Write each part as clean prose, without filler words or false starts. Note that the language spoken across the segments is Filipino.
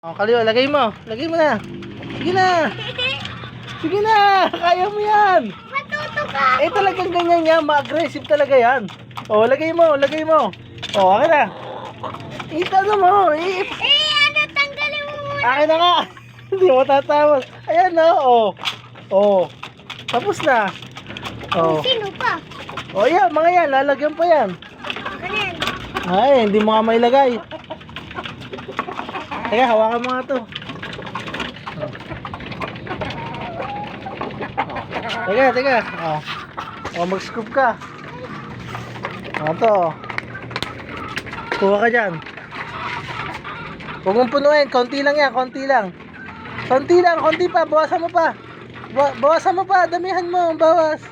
Oh, kaliwa, lagay mo. Lagay mo na. Sige na. Sige na. Kaya mo yan. Matuto ka. Eh, talagang ganyan yan. Ma-aggressive talaga yan. Oh, lagay mo. Lagay mo. Oh, akin na. Itano mo. Ano, tanggalin mo muna. Akin na nga. Hindi mo tatapos. Ayan, no. Oh. Oh. Tapos na. Oh. Sino pa? Oh, yan. Mga yan. Lalagyan pa yan. Kanan. Ay, hindi mo nga mailagay. Teka, hawakan mo nga to. Teka. Oh, mag-scoop ka. To. Kuha ka dyan. Huwag mong punuin. Konti lang yan. Konti lang. Konti pa. Bawasan mo pa. Bawasan mo pa. Damihan mo. Bawas.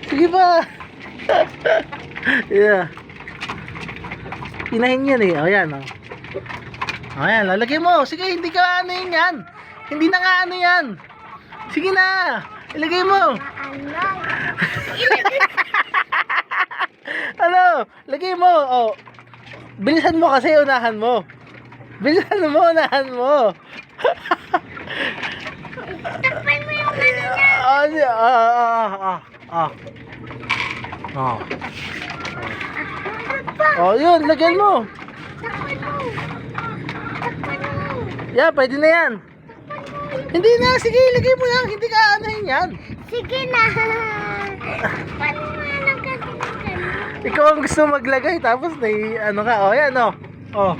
Sige pa. Yeah. Inahin yan eh. O yan. O. Ayan, lalagay mo. Sige, hindi ka ano yan. Hindi na nga ano yan. Sige na. Ilagay mo. Ano? Lagay mo. Oh. Bilisan mo kasi unahan mo. Bilisan mo, unahan mo. Takpan mo yung ano niya. Oh, yun, lagyan mo. Takpan mo. Takpan mo. Yeah, pwede na yan. Hindi na, sige, lagay mo lang. Hindi ka anahin yan. Sige na. Paano mo lang kasi ganun? Ikaw ang gusto maglagay, tapos ano ka, oh yan oh. Oh.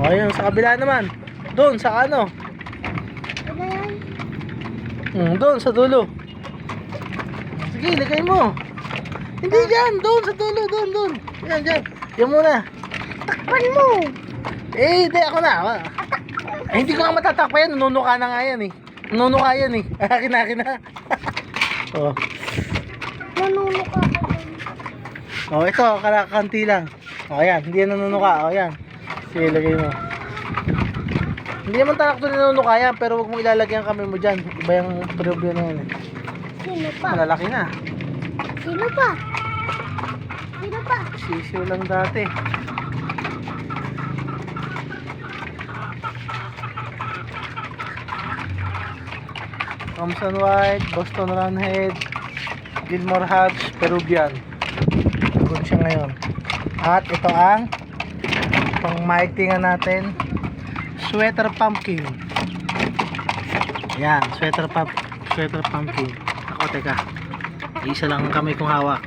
Oh yan, sa kabila naman. Doon, sa ano? Ano yan? Doon, sa dulo. Sige, lagay mo. Hindi dyan, doon, sa dulo, doon. Yan, dyan. Yan muna. Takpan mo. Eh, hindi, ako na. Eh, hindi ko nga matatakpa yan, nunuka na nga yan eh. Nunuka yan eh. Akin na. Oh. Nanuno ka. Oh, ito, kanti lang. Oh, yan, hindi yan nanunuka. Oh, yan. Sige, lagay mo. Hindi naman tanak to nanunuka yan, pero huwag mo ilalagay ang kamay mo dyan. Iba yung preview na yan eh. Sino pa? Malalaki na. Sino pa? Sino pa? Sisiw lang dati. Thompson White, Boston Roundhead, Gilmore Hatch, Peruvian. Good siya ngayon. At ito itong maitingan natin, Sweater Pumpkin. Yan, Sweater Pumpkin. Ako, teka. Isa lang ang kamay kong hawak.